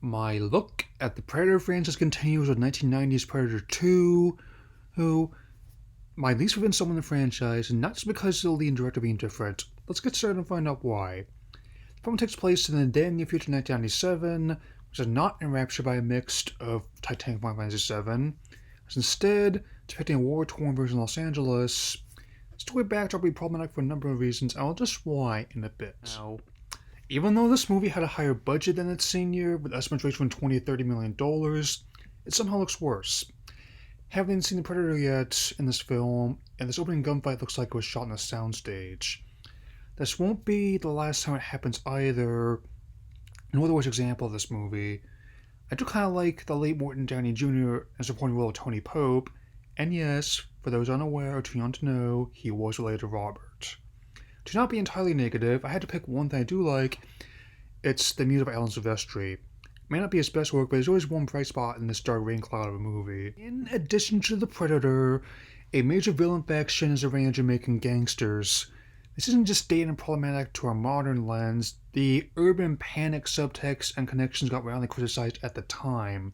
My look at the Predator franchise continues with 1990's Predator 2, who my least favorite installment in the franchise, and not just because of the lead and director being different. Let's get started and find out why. The film takes place in the then near future 1997, which is not enraptured by a mix of Titanic and Final Fantasy VII. It's instead depicting a war-torn version of Los Angeles. The story backdrop will be problematic for a number of reasons, and I'll just why in a bit. Now, even though this movie had a higher budget than its senior, with estimates ranging from $20 to $30 million, it somehow looks worse. Haven't seen the Predator yet in this film, and this opening gunfight looks like it was shot on a soundstage. This won't be the last time it happens either. Another worst example of this movie. I do kind of like the late Morton Downey Jr. and supporting role of Tony Pope, and yes, for those unaware or too young to know, he was related to Robert. To not be entirely negative, I had to pick one thing I do like. It's the music of Alan Silvestri. It may not be his best work, but there's always one bright spot in this dark rain cloud of a movie. In addition to the Predator, a major villain faction is arranged Jamaican gangsters. This isn't just dated and problematic to our modern lens. The urban panic subtext and connections got roundly criticized at the time.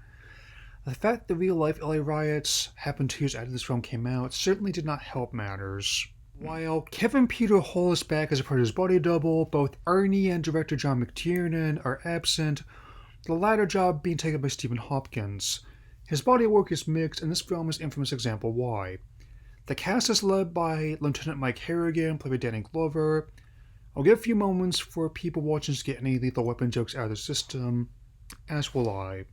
The fact that real-life LA riots happened 2 years after this film came out certainly did not help matters. While Kevin Peter Hall is back as a Predator's body double, both Arnie and director John McTiernan are absent, the latter job being taken by Stephen Hopkins. His body work is mixed, and this film is an infamous example why. The cast is led by Lieutenant Mike Harrigan, played by Danny Glover. I'll give a few moments for people watching to get any lethal weapon jokes out of the system, as will I.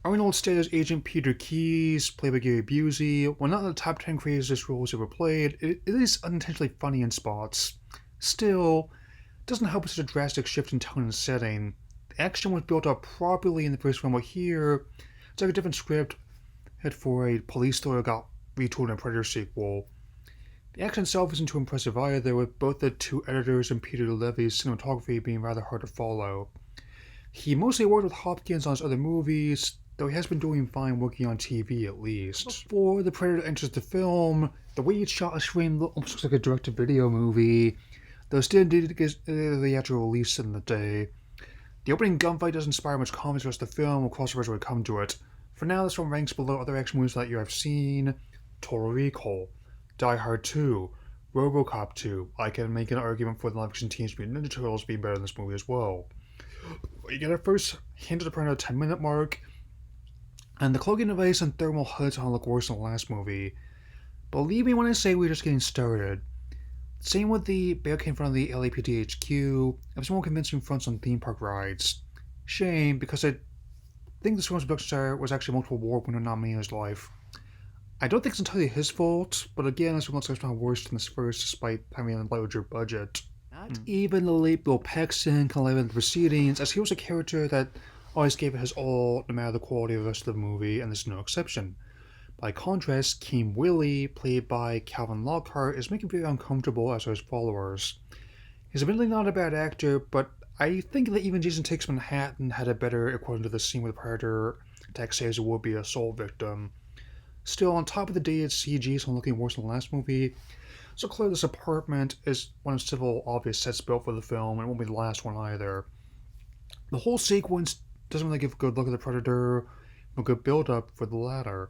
Arnold stayed as Agent Peter Keyes, played by Gary Busey. While not in the top 10 craziest roles ever played, it is unintentionally funny in spots. Still, it doesn't help with such a drastic shift in tone and setting. The action was built up properly in the first film, but here, it's like a different script had for a police thriller got retooled in a Predator sequel. The action itself isn't too impressive either, with both the two editors and Peter Levy's cinematography being rather hard to follow. He mostly worked with Hopkins on his other movies, though he has been doing fine working on TV at least. Before the Predator enters the film, the way it's shot is framed almost looks like a direct-to-video movie, though still indeed it gets the actual release in the day. The opening gunfight doesn't inspire much confidence for the rest of the film, we'll cross the bridge when we come to it. For now, this film ranks below other action movies that year I've seen: Total Recall, Die Hard 2, RoboCop 2. I can make an argument for the live-action Teenage Mutant Ninja Turtles being better than this movie as well. You get our first hint of the Predator 10-minute mark, and the cloaking device and thermal hoods all look worse than the last movie. Believe me when I say we're just getting started. Same with the barricade in front of the LAPD HQ, and some more convincing fronts on theme park rides. Shame, because I think this film's production star was actually a multiple award winner nominee in his life. I don't think it's entirely his fault, but again, this one looks like it's not worse than this first despite having a larger budget. Not even the late Bill Paxton can live in the proceedings, as he was a character that always gave it his all, no matter the quality of the rest of the movie, and this is no exception. By contrast, Keem Willie, played by Calvin Lockhart, is making me very uncomfortable as are his followers. He's admittedly not a bad actor, but I think that even Jason Takes Manhattan had it better according to the scene where the Predator attacks a would-be assault victim. Still, on top of the dated CG, so looking worse than the last movie, so clearly this apartment is one of several obvious sets built for the film, and it won't be the last one either. The whole sequence doesn't really give a good look at the Predator, but a good build-up for the latter.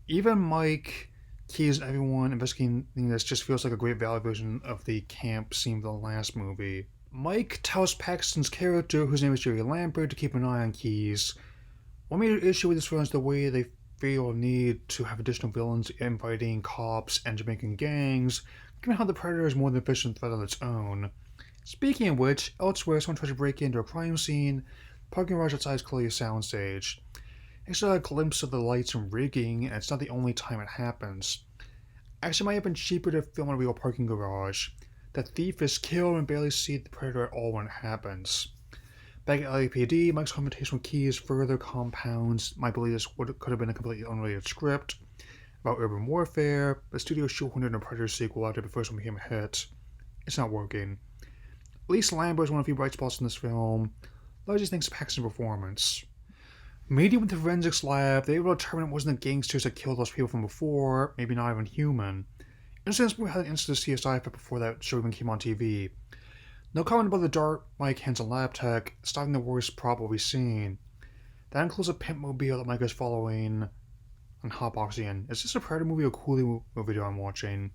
Even Mike, Keyes, and everyone investigating this just feels like a great value version of the camp scene from the last movie. Mike tells Paxton's character, whose name is Jerry Lambert, to keep an eye on Keyes. One major issue with this film is the way they feel a need to have additional villains inviting cops and Jamaican gangs, given how the Predator is more than a efficient threat on its own. Speaking of which, elsewhere someone tries to break into a crime scene. Parking garage outside is clearly a soundstage. Actually, a glimpse of the lights and rigging, and it's not the only time it happens. Actually, it might have been cheaper to film in a real parking garage. The thief is killed and barely see the Predator at all when it happens. Back at LAPD, Mike's confrontation with Keyes further compounds my belief this could have been a completely unrelated script about urban warfare, but the studio shoehorned in a Predator sequel after the first one became a hit. It's not working. At least Lambert is one of the few bright spots in this film, largely thanks to Paxton's performance. Meeting with the forensics lab, they were able to determine it wasn't the gangsters that killed those people from before, maybe not even human. In a sense, we had an instant CSI effect before that show even came on TV. No comment about the Dart Mike Hansen lab tech, starting the worst prop we've seen. That includes a pimp mobile that Mike is following and hotboxing in. Is this a Predator movie or Cooley movie I'm watching?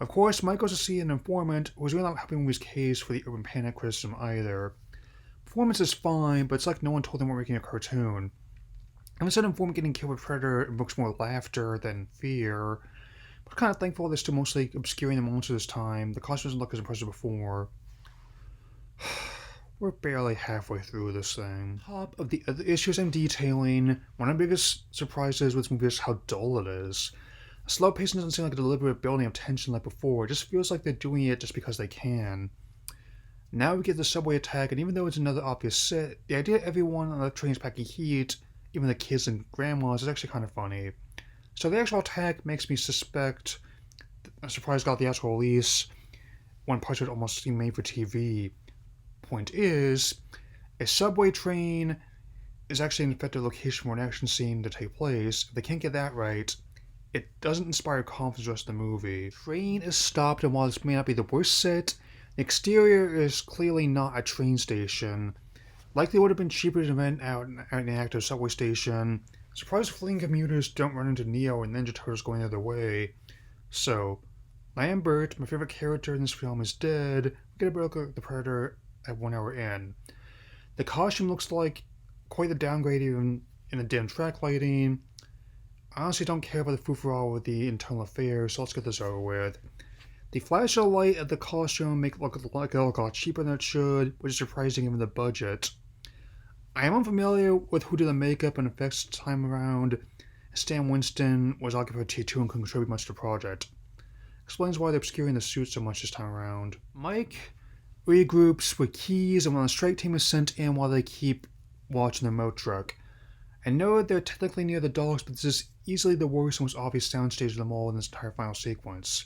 Of course, Mike goes to see an informant who's really not helping with his case for the urban panic criticism either. Performance is fine, but it's like no one told them we're making a cartoon. And instead of informant getting killed by Predator, it evokes more laughter than fear. But I'm kind of thankful they're still mostly obscuring the monster this time. The costume doesn't look as impressive before. We're barely halfway through this thing. Top of the other issues I'm detailing, one of the biggest surprises with this movie is how dull it is. The slow pacing doesn't seem like a deliberate building of tension like before, it just feels like they're doing it just because they can. Now we get the subway attack, and even though it's another obvious set, the idea that everyone on the train is packing heat, even the kids and grandmas, is actually kind of funny. So the actual attack makes me suspect a surprise got the actual release when parts of it almost seem made for TV. Point is, a subway train is actually an effective location for an action scene to take place. If they can't get that right, it doesn't inspire confidence the rest of the movie. Train is stopped, and while this may not be the worst set, the exterior is clearly not a train station. Likely would have been cheaper to rent out an active subway station. Surprised fleeing commuters don't run into Neo and Ninja Turtles going the other way. So, Lambert, my favorite character in this film, is dead. We get a better look at the Predator at 1 hour in. The costume looks like quite the downgrade even in the dim track lighting. I honestly don't care about the frou-frou with the internal affairs, so let's get this over with. The flash of light of the costume make it look like a lot cheaper than it should, which is surprising given the budget. I am unfamiliar with who did the makeup and effects this time around. Stan Winston was occupied T2 and couldn't contribute much to the project. Explains why they're obscuring the suit so much this time around. Mike regroups with Keys, and when the strike team is sent in while they keep watching the remote truck. I know they're technically near the dogs, but this is easily the worst and most obvious soundstage of them all in this entire final sequence.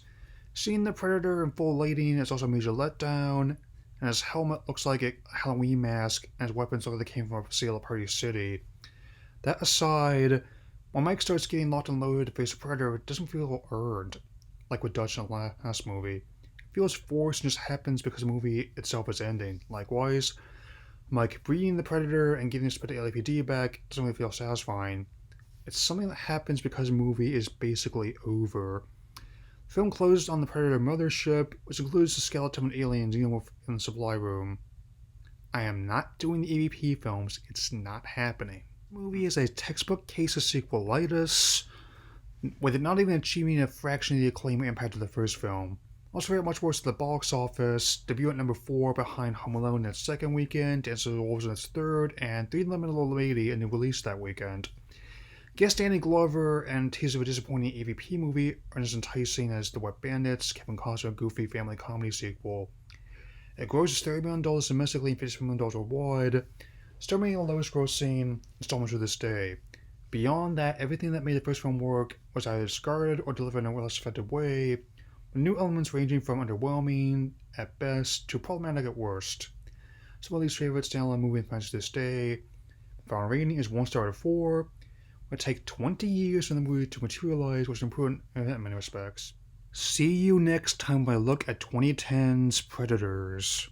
Seeing the Predator in full lighting is also a major letdown, and his helmet looks like a Halloween mask, and his weapons look like they came from a Sailor Party City. That aside, when Mike starts getting locked and loaded to face a Predator, it doesn't feel earned, like with Dutch in the last movie. It feels forced and just happens because the movie itself is ending. Likewise, Mike breeding the Predator and getting the LAPD back doesn't really feel satisfying. It's something that happens because the movie is basically over. The film closes on the Predator mothership, which includes the skeleton of an alien xenomorph in the supply room. I am not doing the EVP films, it's not happening. The movie is a textbook case of sequelitis, with it not even achieving a fraction of the acclaim and impact of the first film. Also very much worse at the box office, debut at number 4 behind Home Alone in its second weekend, Dances with Wolves in its third, and 3 Lemon Little Lady in the release that weekend. Guest Danny Glover and tease of a disappointing EVP movie aren't as enticing as The Wet Bandits, Kevin Costner goofy family comedy sequel. It grosses $30 million domestically and $50 million worldwide, still making the lowest grossing installment to this day. Beyond that, everything that made the first film work was either discarded or delivered in a less effective way, with new elements ranging from underwhelming at best to problematic at worst. Some of these favorite standalone movie fans to this day. The final rating is 1 star out of 4. It would take 20 years for the movie to materialize, which is important in many respects. See you next time when I look at 2010's Predators.